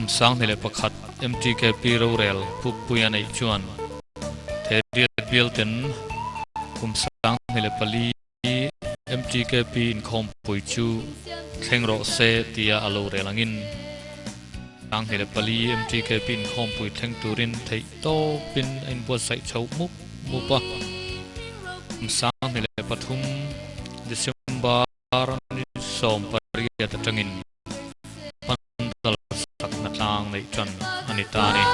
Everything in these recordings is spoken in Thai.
sang nile pakhat MTKP Rorel pupuyan ay chuan theriat bilten sang nile pali MTKP in khom pui chu thlengro se tia alo relangin sang nile pali MTKP in khom pui thleng turin thei to pin in bo sai chau mupa sang nile pathum December som pariat tangin pandal sakna tang nei chan anitani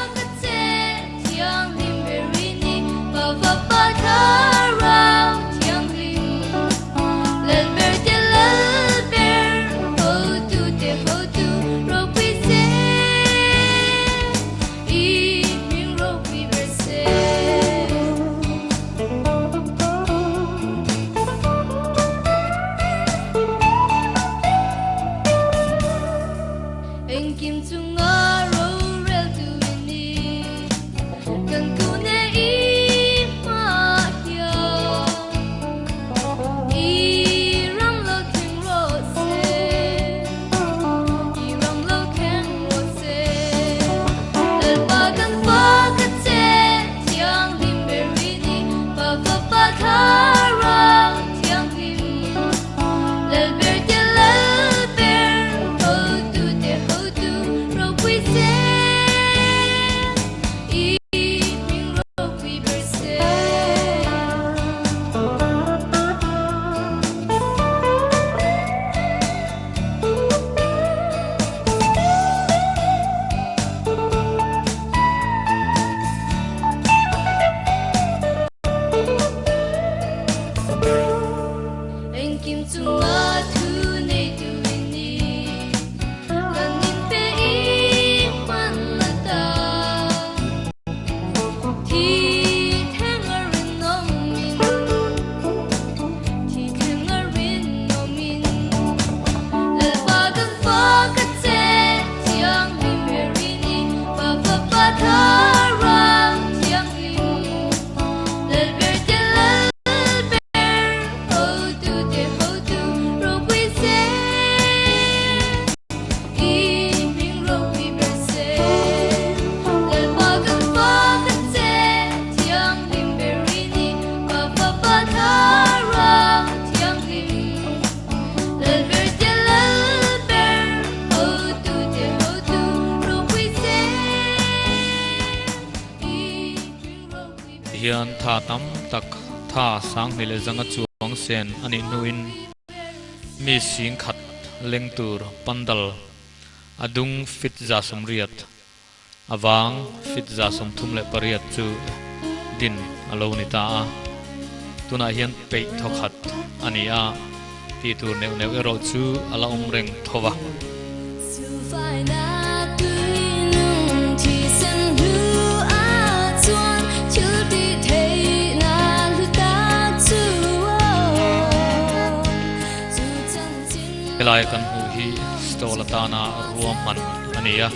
hian tha tam tak tha sang nile zanga chuang sen ani nuin mi sing khat lengtur pandal adung fit za somriat awang fit za som thum le pariat chu din alo ni ta tuna hian pe thokhat ania ti tur neu neu ero chu ala reng thowa Kelai kan hu hi stolatana ruam man ania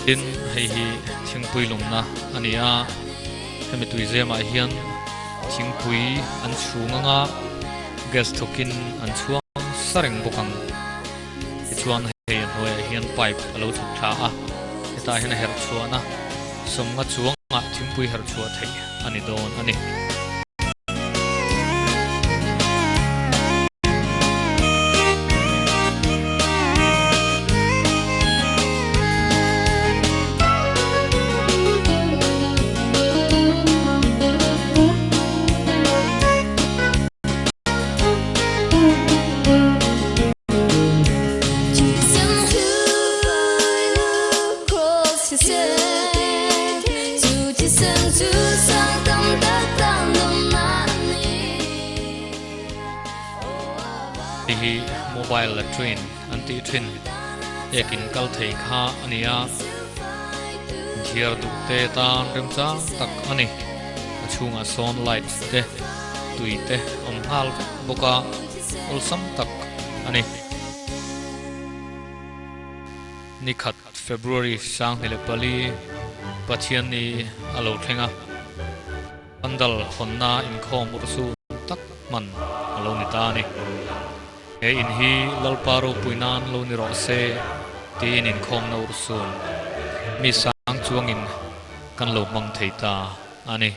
din hei hi thingpui lungna ania hemi tuizema hian thingpui an chhunganga gas thokin an chuang sareng bokang chuan hei an hoi hian pipe alo thuk tha a eta hian her chuana somnga chuanga thingpui her chua thei ani don ani file la train anti thin ekin kal thei kha ania hiar du te tan rem chang tak ani achunga son light te tui te om hal boka ol sam tak ani nikhat February sang hele pali pathian ni alo thenga andal honna in khom ursu tak man alo ni ta ni e in hi lalparo puinan lo ni ro se tin in khom na ursun mi sang chuangin kan lo mang theita ani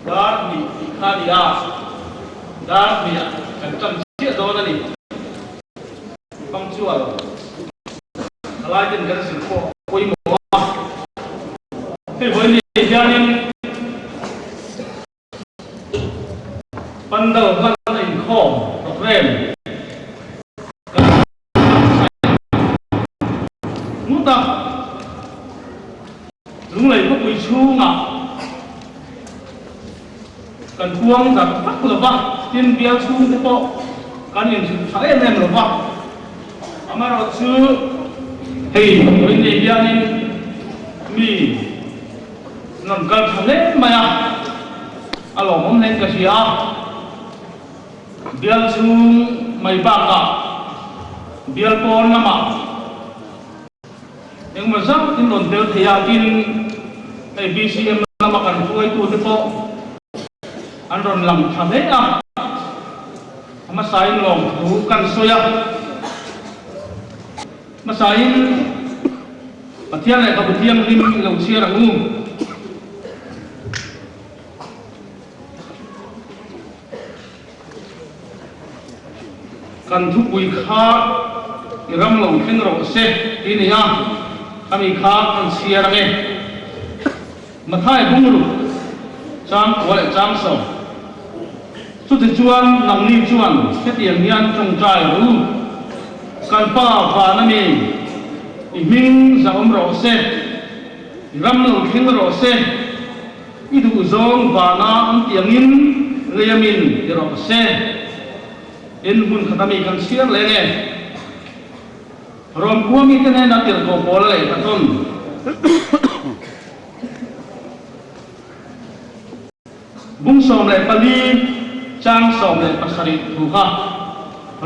dar ni khadia dar ni kan cham chia do na ni bang chual alai tin kan sin ko koi mo te voi ni janin pandal kan in khom rem muta lung lei ko pui chu nga kan buang tak tak lo ba tin bial chu te po kan in chu sa em lo ba amaro chu hei voi ni janin mi non kan thale maya alo mom len ka sia bial chu mai ba ka bial pon nama yang mazak tin don tel thaya tin ai BCM nama kan tuai tu te po an ron lam thale a ama sain long thu kan soya ma sain pathian ai ka pathian lim lo sia rangu kan thu pui kha iram lo thing ro se ini ya kami kha kan sia range mathai bungru chang wale chang so chu ti chuan nam ni chuan ke tiang hian chung trai ru kan pa fa na mi i ming za om ro se ram lo thing ro se i du zong va na am tiang in leamin ro se in bun khatami kan siang le ne rom ko mi tene na tir ko pol le taton bung som le pali chang som le pasari thu ha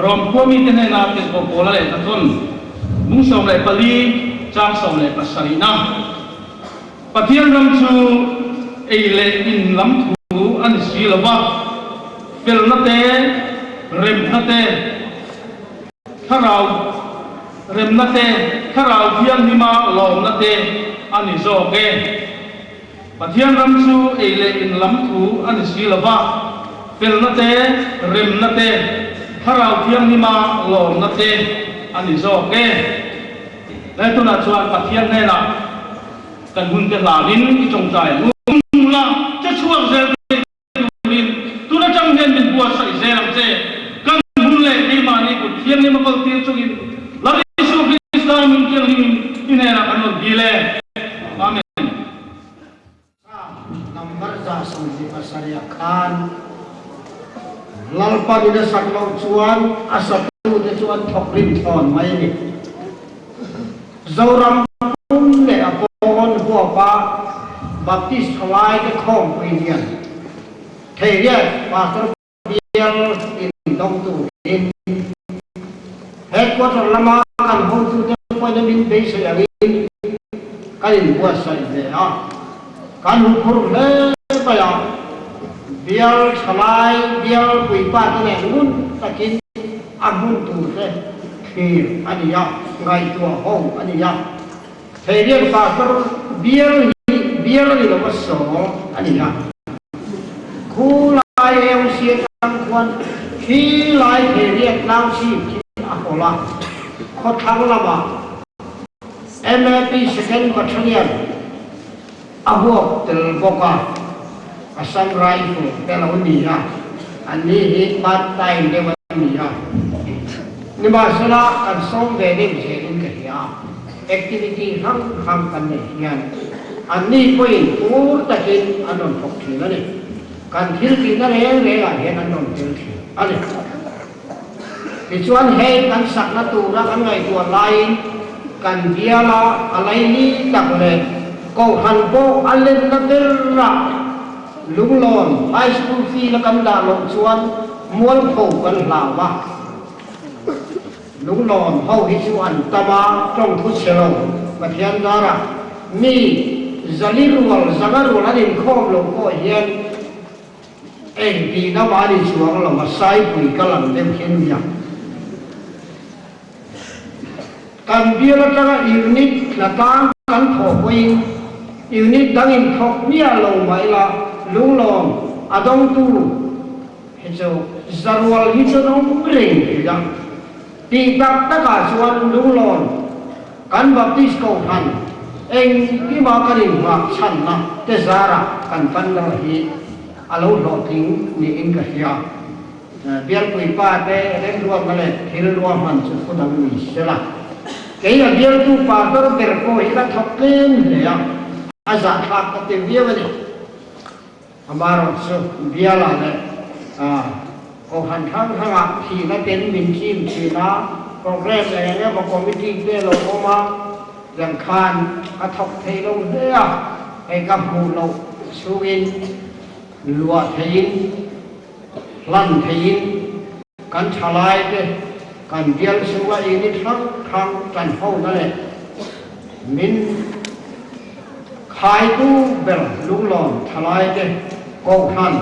rom ko mi tene na tir ko pol le taton bung som le pali chang som le pasari na pathian ram chu ei le in lam thu an si lawa pel na te rem na te tharau rem na te tharau thiang ni ma lom na te ani zo ke pathian ram chu ei le in lam thu ani si lawa pel na te rem na te tharau thiang ni ma lom na te ani zo ke le tu na chuan pathian ne na kan hun te la lin i chong chai lu la cha chuang zel lin tu na chang hen bin bua sai zel am che kan hun le ni ma ni ku thiang ni ma ko tir chungin la ni su Islam min thiang ni inera kan gile amen number za samji pasaria khan lalpa ida saklo chuan asatu de chuan thokrin thon mai ni zoram le apon huwa pa baptist halai de khom indian theiria pastor bial in dong tu in headquarter lama kan ho tu de point min base ya in kan buat sai de ha kan hukur le pa ya bial halai bial pui pa ne mun takin agun tu de khir aniya ngai tu ho aniya theiria pastor bial ni lo so aniya khulai em sia tang kwan khi lai theiria lao chi akola kho thang lama MAP second battalion abuak tel boka asam rifle pelaunia ani hit bat time de mania ni masala kan song de nim se in ke ya activity ham kan ne yan ani point pur takin anon phok thi na ni กันทิลกินนั่นเองเลยอ่ะเห็นนั่นนนทิลกินอะไรที่ชวนให้กันสักนัตูรักกันไงตัวไล่กันเดียละอะไรนี่ตักเลยก็หันโบอันเล่นนักเตะระลุงหลอนไฮสคูลฟีละกันดาลงชวนม้วนผูกกันลาวะลุงหลอนเขาฮิชวันตามาจงทุเชลมาเทียนดาระมีจะลิรัวจะการัวนั่นเองข้อมลงก็เห็นเอ็งปีน้ำมันช่วงเรามาใส่ปุ๋ยกำลังเต็มเขียนอย่างการเบียร์จากยูนิตละตั้งกันถกไปยูนิตดังอินทอกเนี่ยลงมาละลุงหลอนอาดงตูเห็นจะจะรัวฮิตน้องเร่งอย่างตีตักตะการชวนลุงหลอนกันบัพติสกูทันเองที่มากันอินว่าฉันนะเตจาระกันฟันละฮีอาลูหลอทิ้งนี่อินกับเฮียเบียร์ปุยป้าเต้เร่งรัวมาเลยที่รัวมันสุดคนนั้นมีเสละเกี่ยเบียร์ตู้ป้าตัวเบรโก้อีกแล้วทอกเล่นเลยอ่ะอาจารย์ขับกับเบียร์วันนี้อามาร์สุเบียร์ละเลยก็หันทั้งทั้งที่นั่นเป็นมินชิมที่นะโปรแกรมอะไรเงี้ยบางคนไม่จริงเต้เราออกมาอย่างคานกระทบเทลงเดียไอ้กับหูเราสูวินลัวเทีนลั่นเทีนกันฉลายเด้กันเดียลสัวอีนิดครั้งกันเข้านั่นแหละมินขายตู้เบลลุงหลอนฉลายเด้กองทัน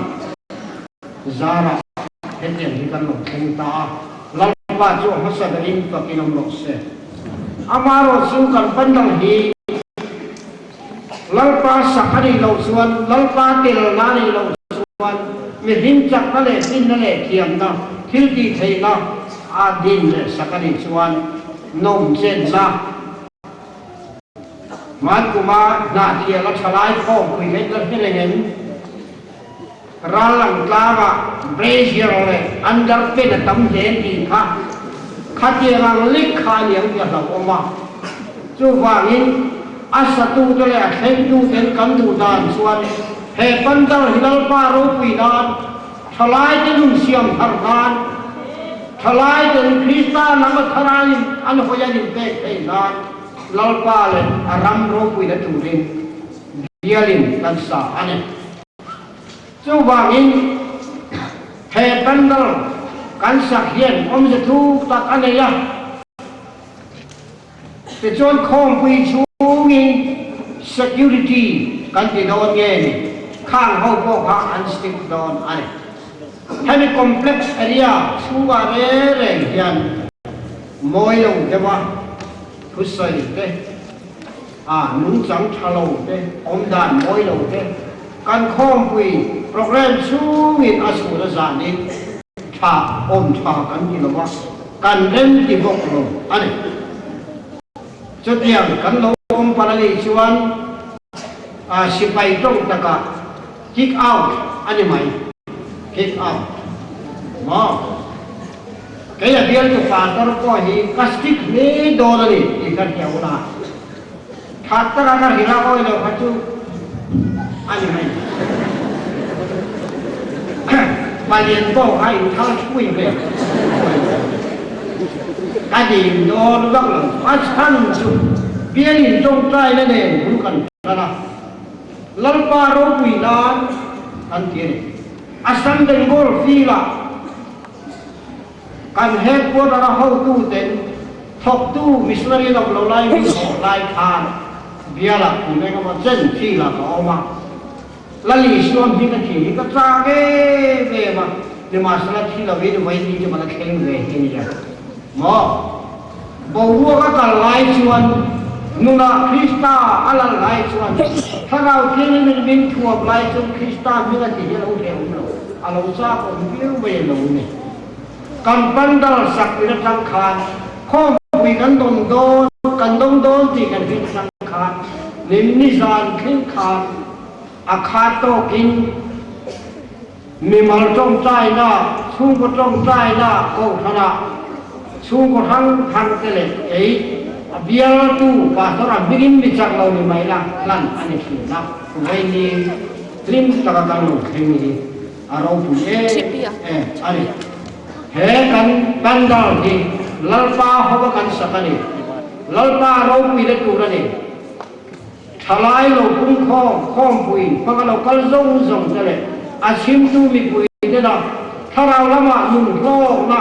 ซาระเห็นอย่างที่กันหลงเทงตาลัลปาจูฮัสดอินตะกินมลกเสอามาโรสุกันปันดังฮีลัลปาสักนี่เราส่วนลัลปาเตลนานี่เราส่วนมีหินจักนั่นแหละดินนั่นแหละเทียมนะทิลดีเทนะอาดินเลยสักนี่ส่วนนมเส้นนะมันกูมาหน้าที่เราฉลายข้อคุยกันให้เลยเห็นร้านหลังกลางอ่ะเบรเซียเลยอันดับเป็นตำเย็นดีค่ะข้าเจรังลิกขาเลี้ยงจะเราออกมาจู่ว่านี้อาศัยตัวเลยเห็นดูเห็นกันดูดานส่วนเหตุปัญหาที่เราปารุปีดานทลายจะนุ่งเสียมทางดานทลายจะคริสต์นำทลายอันหัวยันเตะให้ดานเราปาเลยอารามรูปีนั้นจุดนี้เดียรินกันสาอันนี้จู่ว่านี้เหตุปัญหาการสักเย็นอมจะถูกตัดอันนี้ยังแต่จนคงไปชูงิน security กันที่โดนเงินข้างเขาพวกเขาอันสติกโดนอันนี้ให้มี complex area ชูว่าเรื่องยันมวยลงใช่ปะทุกสิ่งเด้นุ่งสังชะโลเด้อมดานมวยลงเด้การคงไปโปรแกรมชูงินอาสุรสานิชาอมชากันที่เราว่าการเล่นที่พวกเราอันนี้จุดอย่างกันเราอมปาราลีชวนสิไปตรงตะกะ kick out อันนี้ไหม kick out มาแกอยากเรียนจะฝากตัวก็ฮีคัสติกนี่โดนเลยอีกการเที่ยวนะถ้าตระการหิราโอ้ยเราพัชูอันนี้ไหมไปเรียนก็ให้ทั้งช่วยเลยการเรียนโดนรักหลังอัศทันสุดเบียร์จงใจนั่นเองรู้กันนะลัลปาโรปุยดานอันเทียนอัศทันเดงโกลฟีละการเฮดพวกเราเข้าตู้เต็นทบตู้มิสนารีเราเราไล่มิสไล่ทานเบียร์ละคุณได้ก็มาเส้นฟีละก็เอามาlalu Islam kita kini kita cakap bema di masalah kita beda macam ni mana kering beda ni je. Mo, bawa kata lain cuan, nuna Krista ala lain cuan. Kalau kini ni mintua lain cuan Krista bila dia lalu dia lalu, ala usah pun dia beda lalu ni. Kan pandal sakit sangkan, kau bukan don kandung don tiga kita sangkan, ni zan kanอาคาโตกินมีมาจ้องใจหน้าชูก็จ้องใจหน้าโอ้ขณะชูก็ทั้งเตล็ดเบียร์ตู้ป่าสระบินบิจักเรานี่ไม่ละลั่นอันนี้คือนะไว้นี่ลิ้นตะกันลงแค่นี้ เราผู้เอ๋อันนี้เฮกันกันดาวที่ลัลปาหัวกันสักนี่ลัลปาเราผู้เด็กตัวนี้ทลายเราพุ่งข้อมปุยเพราะเราก็ส่งเลยอาชิมตูมีปุยเด้อถ้าเราละมาหนุนโลกนะ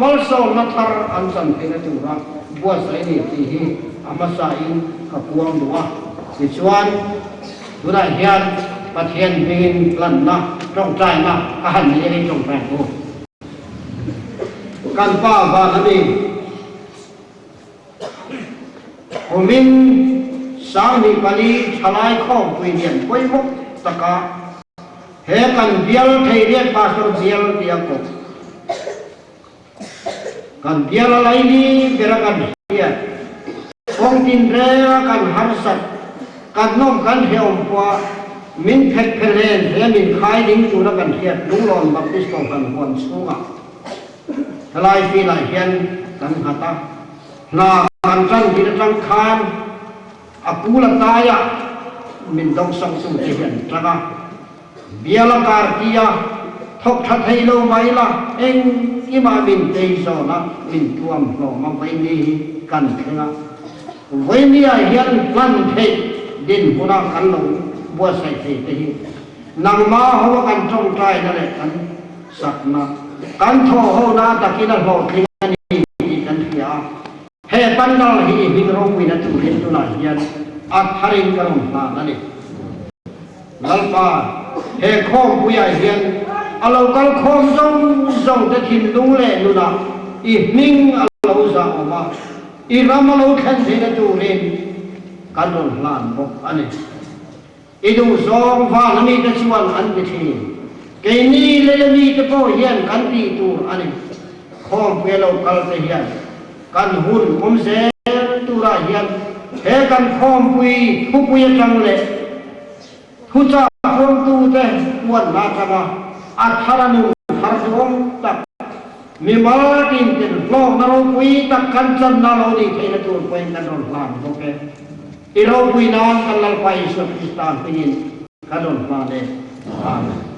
มัลโซนัทร์อันสันเป็นตัวรักบัวใส่นี่ที่อามาสายกับพวงดัวสิชวนดูได้เฮียนประเทศมีนลันนะจ้องใจนะอาหารนี้ได้จ้องแปลงโอ้การป้าบ้านนี้ผมมินสามีปลีทลายข้อคุยเรียนไว้มุกตะกาเฮกันเดียลไทยเรียนภาษาเดียลเดียกกันเดียลอะไรนี้เบรกันเฮียคงตินเรกันหันสัตกันน้อมกันเหี่ยวกว่ามินเพชรเพลนเฮียมินขายดิ้งจูนกันเฮียลุงหลอนบัพติสต์กันคนสูงทลายปีหลายเฮียนกันหัตถ์นาการจังที่จังคานอากูละตายะมินต้องส่งสู่เฮียนจังเบียลการที่ยาทกทัดให้เราไว้ละเองที่มามินเตยโซนะมินท่วมหลอมาไว้นี่กันเถอะไว้นี่เฮียนลั่นเทดินพุนากันหลงบัวใส่เทที่นางมาหัวกันจงใจนั่นแหละกันสักนะกันโทหัวนาตะกี้นั่นบอกที่นี่กันเถียเฮปันดาลฮีฮิโรวินัตุเห็นตุลาเฮียนอัฐรินกรงนานั่นเองลัลปาเฮคอมผู้ใหญ่เฮียนเราก็คอมจงจะทิ้งดูแลนู่นนะอีนิ่งเราจะออกมาอีรามาเราแค่เสียตูเรนกันโดนลานบอกอันนี้อีดูสองฟ้าแล้วมีแต่ชวนอันที่ทีเกนี่เลยมีแต่พ่อเฮียนกันตีตัวอันนี้คอมเพื่อเรากัลเฮียนกันหุ่นผมเสียตัวไรเฮียนเฮกันคอมปุยผู้ปุยจังเลยทุจ้าคนตูเต้วันนาคมาอัฐานุหารสวงตักมีมาดินเต็มโลกนรกปุยตักกันจันนรกดีเทนตูนเป็นกันโดนลานโอเคอีโรปุยนานกันลไปสุดที่ตานปีนกันโดนลานเลยอาเมน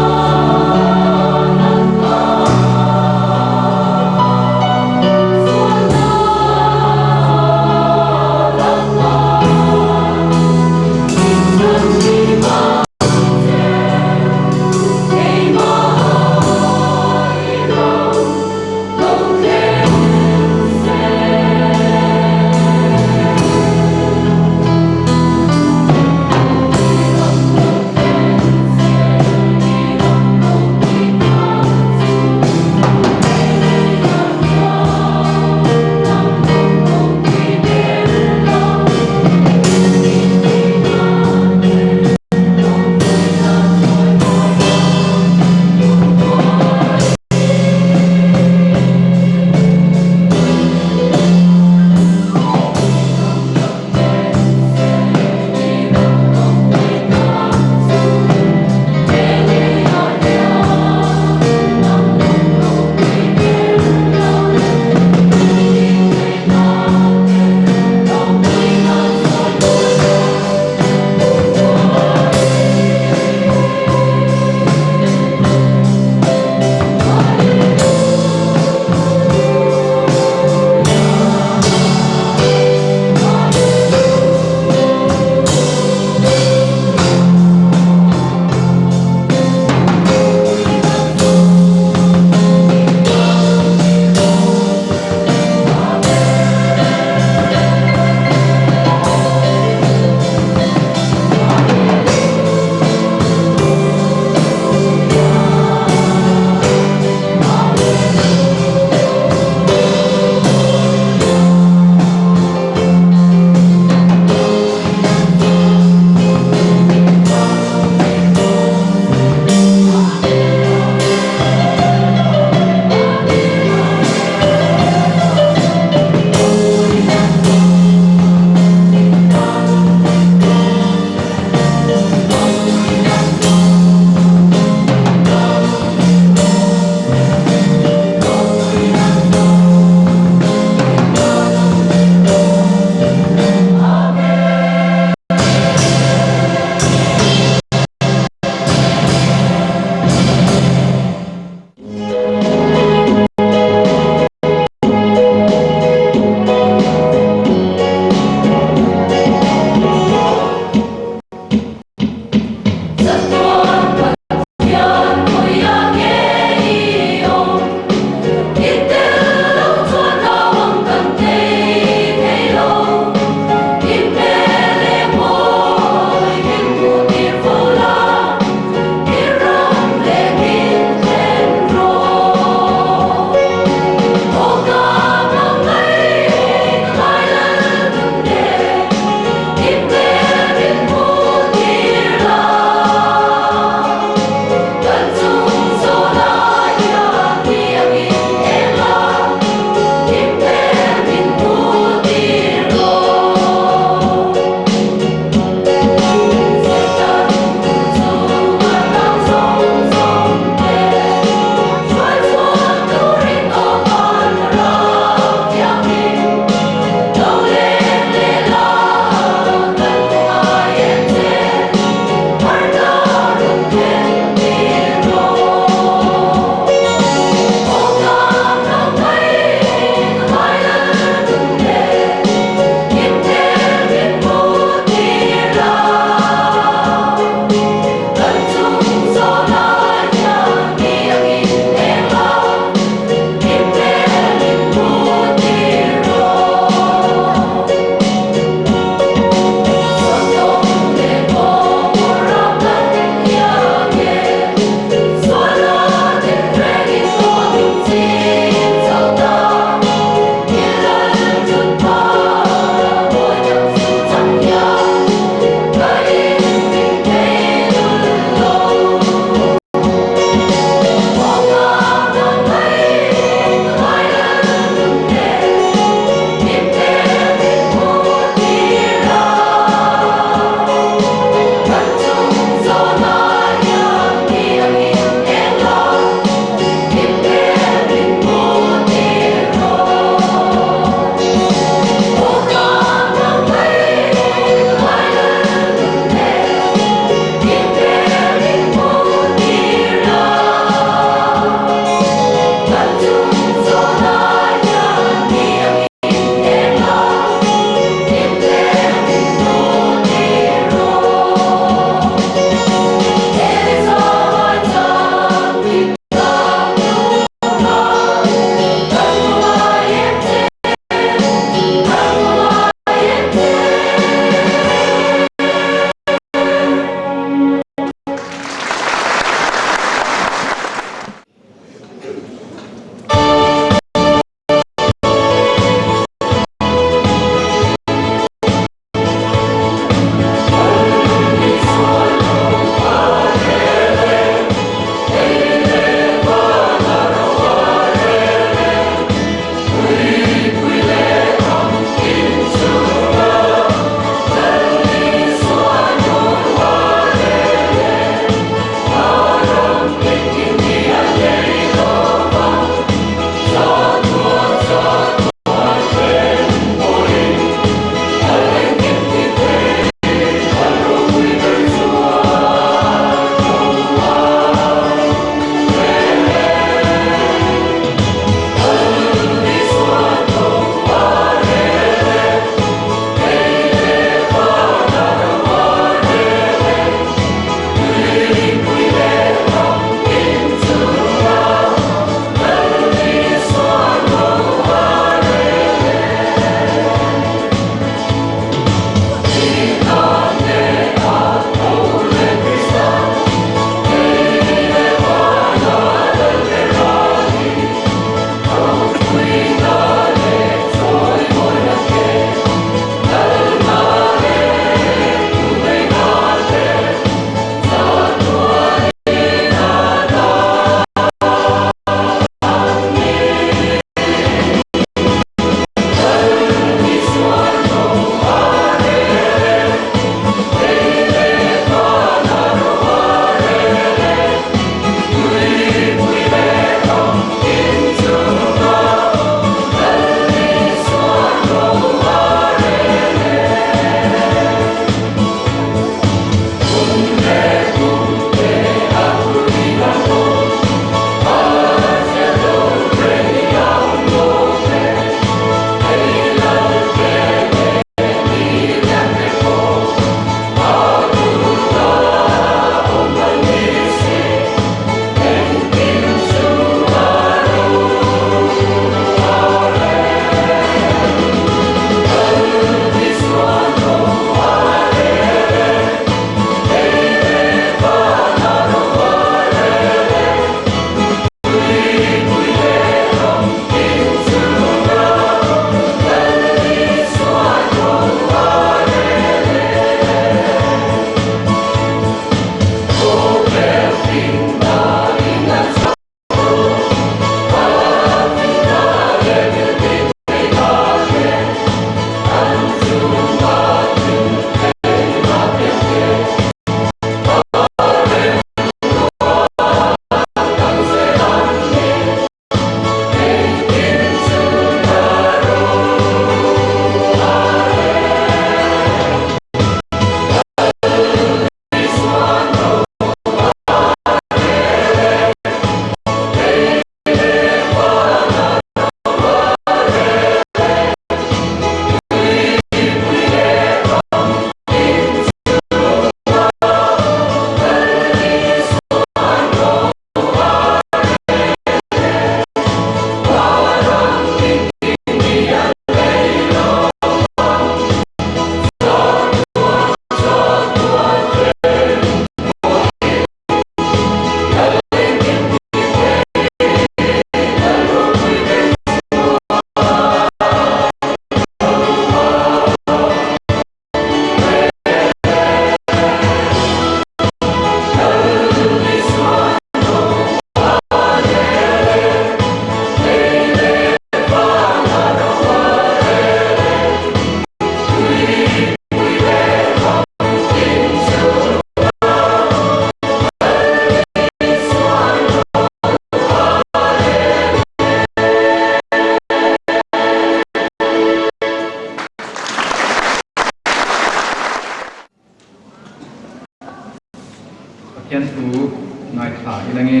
ngay thả như là nghe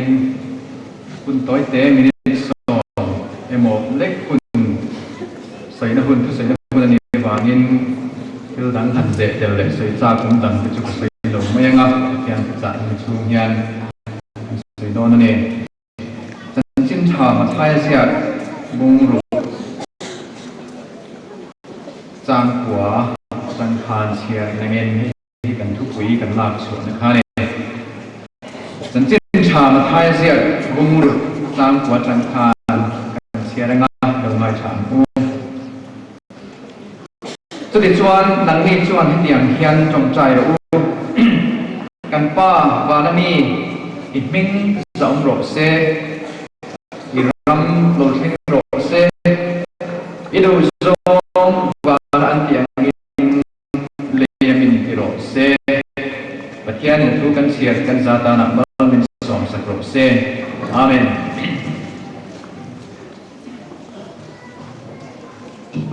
คุณต้อยเตะมินิสองเอโมเล็กคุณใส่นะคุณทุกใส่นะคุณอันนี้วางเงินคือดังหันเจเจเลยใส่จ้าคุณดังไปจุกใส่ลงไม่ยังอ่ะเพียงจะมีชูเงียนใส่โดนนั่นเองจันจิ้นชามาไทยเสียบุงรูจางหัวจันคานเชียร์ในเงินที่กันทุกวีกันลากชวนนะคะเนี่ยจันจิ้นชามาไทยเสียบุงรูจางหัวจันคานกันเชียร์งาเดินมาฉางกูสุดที่ชวนนังนี้ชวนที่เตียงเฮียนจงใจรู้กันป้าวานามีอิดมิ่งสองโรเซอิรัมโลทิงโรเซอิดูซงวานาอันเตียงเลมินอิโรเซปัจจัยทุกันเสียกันซาตานักบัลมินสองสักโรเซอาเมน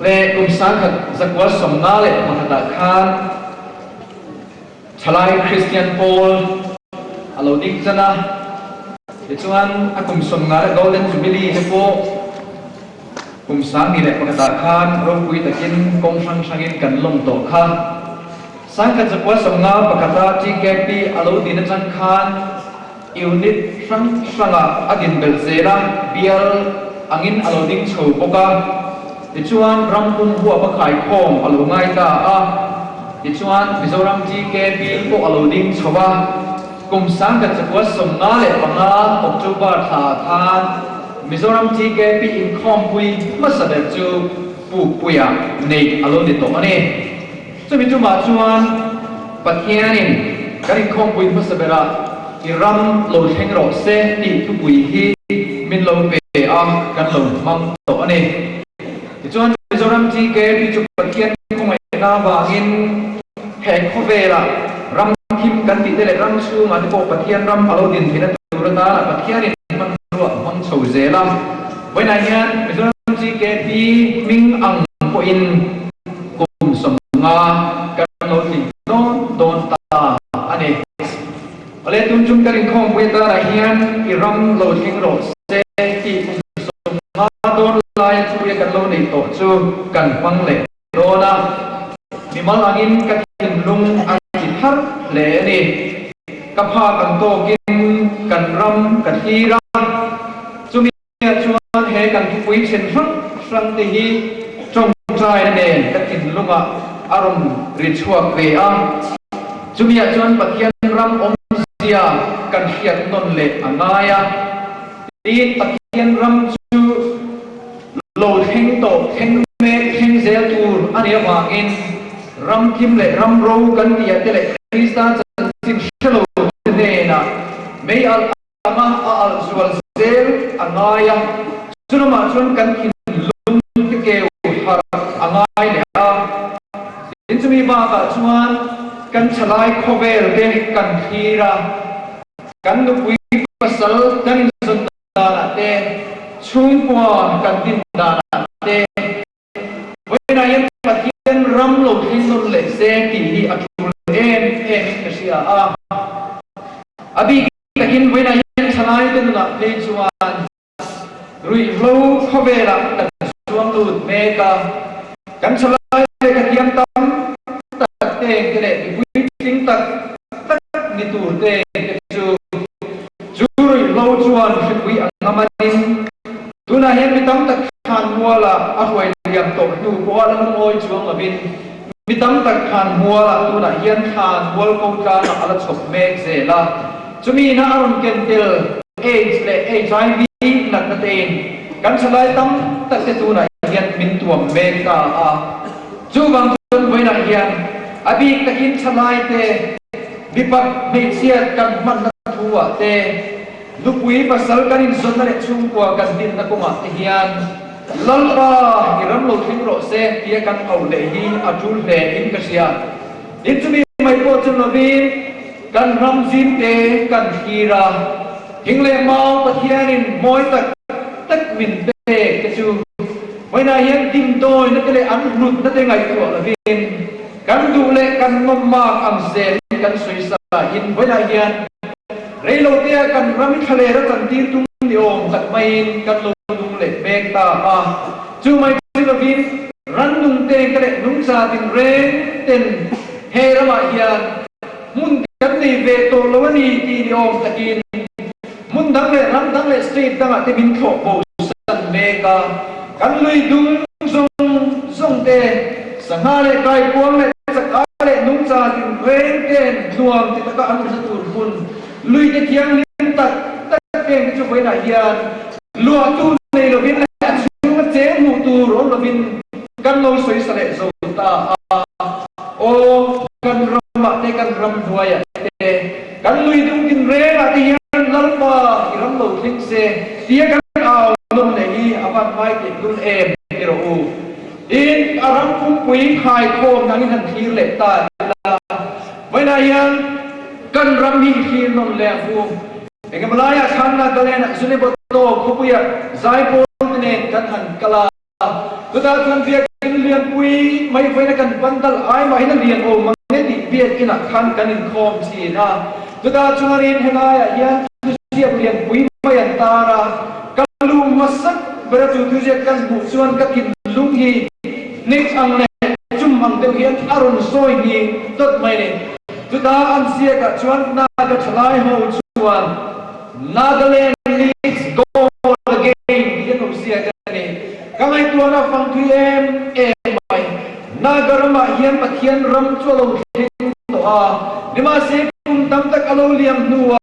เลกุมสังกัดสักวัดสมนาเลมหาตาคานชลายคริสเตียนโพลอโลดิกจันนะเดี๋ยวชวนอากุมสมนาเลโกลเด้นจูบิลีเทโปกุมสังนี่แหละมหาตาคานเราคุยตะกินกงสังสังกินกันลงโตค่ะสังกัดสักวัดสมนาปกติจีเกปีอโลดินจันคานยูนิตสังสังอากินเบลเซราเบียลอังินอโลดิกโชปกาดิชวนรำพุ่งหัวปะไข่โค้งอลูไงตาดิชวนมิโซรัมจีเกปีพวกอลูดิ้งชาวบ้านกลุ่มสังกัดจักรวรรดิสมนาเลปังอาออกจูบาถาทานมิโซรัมจีเกปีอินคอมปุยมาสเดจูปูปุยในอลูดิโตอันนี้จะมีจุมาชวนปัจเจียนินการอินคอมปุยมาสเบระอิรัมโลเชงโรเซนี่ทุบุยฮีมินโลเปกันโลมังโตอันนี้จวนมิโซรัมจีเกปีจุปัจเจียนคงไม่น่าบางินแหกข้อเวลารำคิมกันติดเลยรำชูมาที่โบปัจเจียนรำอโลดินที่นั่นตุรตาปัจเจียนมันรัวมันโฉเซลาไว้ในนี้มิโซรัมจีเกปีมิงอังโปอินกุมสมงากันโลดินโดนตาอันนี้อะไรตุนจุ่มกันคงเวตาไรเฮียนอิรัมโลดิงโรเซที่กุมสมงาโดนลายทุยกันโลดิโตจูกันฟังเล่โดนะมีมัลอังอินกันกินลุงอันจิตฮาร์เล่นี่กับพากันโตกินกันรำกันฮีรำจุมีชวนเฮกันทุกวิเช่นสังติฮีจงใจนั่นเองกันกินลุงอารมณ์ริชวกเวียจุมีชวนปะเทียนรำอมเสียกันเขียนนนเล่อันายะดีปะเทียนรำจูโลดเฮงโตเฮงเมฆเฮงเซลตูร์อันนี้ว่าอินรำคิมเล่รำรู้กันที่จะเล่คริสตันสิบชโลเนน่ะไม่อัลอามาอัลสุวลเซลอันายะจุนมาชนกันกินลุงที่เกี่ยวหาอันายเนี่ยอินจะมีบางชวนกันฉลายโคเวลเดกันทีระกันนุวิปัสสลกันสุนทรเตชุ่มปัวกันดินดาเตเวลายังปฏิเสธรำลงที่สุดเลยเซติฮีอัตุลเอ็มกษียาอภิตะกินเวลายังชนะตัวนั้นเลจวนรุยโลขเวลากันช่วงลุดเมกากันชนะเลยกันยังตั้มตัดเตงกันเลยวิจิงตัดนิตูเตงจูรุยโลจวนฟิวิอังมานินตัวนั้นยังมีตั้มตัดขันหัวละอภัยเรียมตกอยู่เพราะว่าเราโอยช่วงละบินมีตั้มตัดขันหัวละตัวนั้นยังขันหัวกงการอะไรฉกเมฆเสละจะมีน่าอารมณ์เกนเดลเอชและเอชไอวีหนักนั่นเองกันสลายตั้มตัดตัวนั้นยังมินตัวเมฆกาจูบางคนไว้นั้นยังอภิตะกินสลายเตวิปัสเมฆเสียกันมันนัทหัวเตลูกวิปัสสาวะกันอินส่วนนั้นชุ่มกว่ากันดินนักมาเฮียนลัลปาอิรัมโลทิงโรเซเทียกันเอาเลฮีอัจุลเลอินกษียอินจะมีไม่พอจนนบีกันรำจินเตกันฮีราหิงเลมาปะเทียนินมอยตักมินเตกจูไว้นายังดิมโดยนั่นก็เลยอันรุดนั่นเองไงตัวละบินกันดูเลกันงมมากอัมเซนกันสุยสาอินไว้นายัง เรื่องเราเดียกันรำมิทะเลรัตันตีตุ้งดิโอมขัดไม่กันลงดุงเล็กเบกตาจูไม่ซิลวินรันดุงเตงกันเล็กนุ่งซาตินเรนเต็นเฮระมาเฮียนมุนกันในเวโตลวันนีตีดิโอมตะกินมุนดังเล็รำดังเล็สตรีทดังอ่ะที่บินโขบโบสันเมกากันลุยดุงทรงเตสังหารไกลพวงเล็สักการะนุ่งซาตินเรนเต็นดวงที่ตะการอันสตุนมุนลุยจะเทียงลิ้นตัดเก่งที่จะไปไหนเฮียนลัวตูในระบินและชูมันเจ้าหูตูร้อนระบินกันเราสวยสละสุดตาโอกันรำมาในกันรำด้วยกันลุยดุงกินเร่ละที่ยันลัลปาที่รำเราทิ้งเสียเสียกันเอาลงในนี้อาบันไม้ติดดุนเอ็มที่เราอินอารมณ์คุ้มปุ๋ยหายโคมนั่งทันทีเล็ดตาไว้ไหนยันกันรำหินขีนนแรงฟูเอกมลายาขันนักเล่นสุนิบโตคุปยาใจโพลเนกันหันกลาก็ได้ทันเบียกันเรียนปุยไม่ไฟนักันปันตัลไอมาให้นักเรียนโอมังเนติเบียกินักขันกันอินคอมสีนาก็ได้ชวนเรียนให้นายยันเสียเรียนปุยไม่ยันตาระกัลลูมัสก์เบรตุตุเจกันบุษวนกักินลุงฮีนิกอังเนจุ่มมังเดียวเฮียนอารมณ์โซยฮีตัดไม่เนก็ได้อันเสียกับชวนนากับชลายหูชวน Nagaland leads goal again. Dia tu sia ni. Kamai tuan afang tuem mai. Nagarama hian pathian ram cholo thing to a. Nima se kum tam tak alo liam nuwa.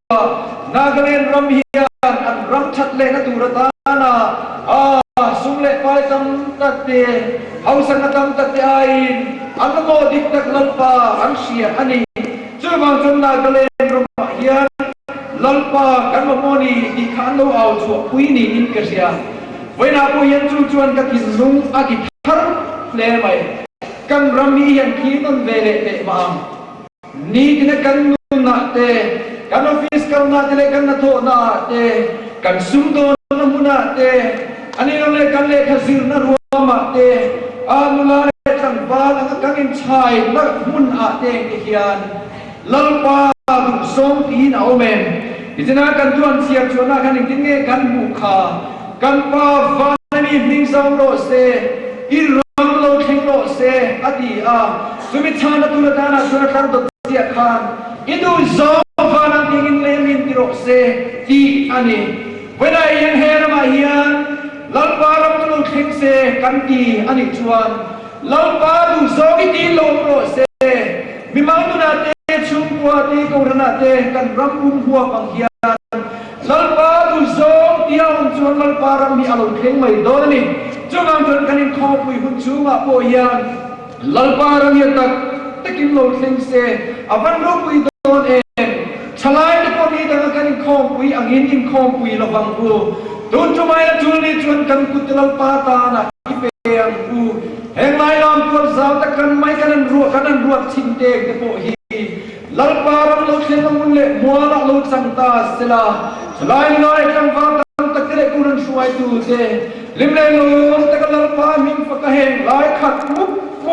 Nagaland ram hian an ram chat le na turatana. Sumle pai tam tatte. Hausan tam tatte ain. Anamo dik tak lalpa an sia ani. Cuma Nagaland ram hian lalpa kan mamoni di khano au chu pui ni in kasia waina po yan chu chuan ka kin lung agi thar ple mai kan rami yan ki non vele te ma ni kina kan na te kan office kan na te kan na tho na te kan sum do na muna te ani no le kan le khazir na ruwa ma te amula le kan ba na kan in chai na mun a te hian lalpa som in aumen Ijana kan tuan siap cuana kan ingtinge kan buka kan pa vanani ning sam lo se iram lo thing lo se ati a sumitana tulatana sunatan to sia khan idu zo vanan tingin lemin tiro se ti ani wena yan herma hian lalparam tu thing se kan ti ani chuan lalparu zo ti lo se mimang tu na te chungwa ti ko na te kan ram huwa pang hian lalpa tu zo tiang chuan lalpa ram mi alo theng mai do ni chungam chon kanin kho pui hun chunga po hian lalpa ram ya tak takin lo theng se avan ro pui don em chalai te po ni dang kanin kho pui angin in kho pui lo bang bu tun chumai la chul ni chuan kan kut lalpa ta na ipeng bu heng lai lam tu zau ta kan mai kanan ruat chin te po hi lalparam lo theng mun le muala lo changta sela chlai lai tang va tang tak le kuran suai tu te limle lo tak lalpa min fa ka hen lai khat mu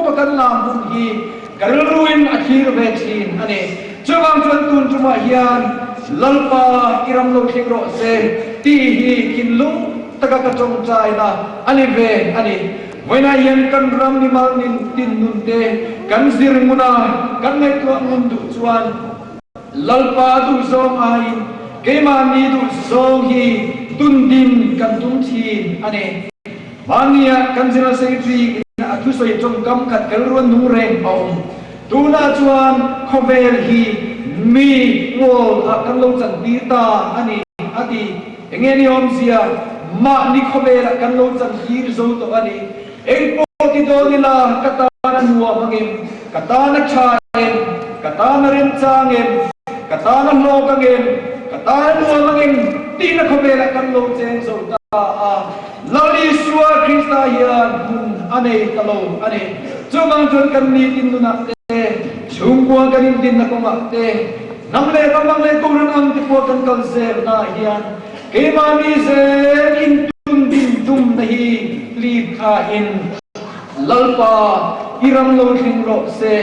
bakan lam mun hi karuin akhir ve chin ane chawang chuan tun chuma hian lalpa iram lo theng ro se ti hi kin lung taka ka chong chai na ani ve ani Waina yan kan ram ni mal nin tin nun te kan zir muna kan ngai tu mun du chuan lalpa du zong ai ke ma ni du zong hi tun din kan tum thi ane mania kan zira secretary a thu soi chom kam khat kal ruan nu reng om tu na chuan khovel hi mi wol a kan lo chan ti ta ani ati engeni om sia ma ni khovel kan lo chan hi zo to ani Eng po tito nila katana nuwa mangim, katana chaim, katana rin changim, katana lokangim, katana nuwa mangim, di na kumela kan lo chen so ta lali suwa Krista yan hun ane talo ane chumang chun kan ni tin nu na te chungwa kan din na kuma te namle ramang le kuran ang tipo kan kalser na yan kemani se in din dum nahi live kha in lalpa iram lo thing ro se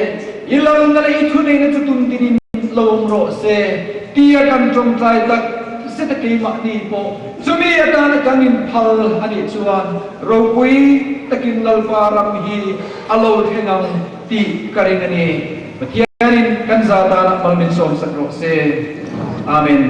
ilang na ithu nei na tum din lo ro se tia kan trong trai tak sẽ ta kỳ mặc đi po zumi ata na kanin phal ani chuan ro pui takin lalpa ram hi alo thengang ti karing ani pathianin kan za ta na malmin som sakro se amen.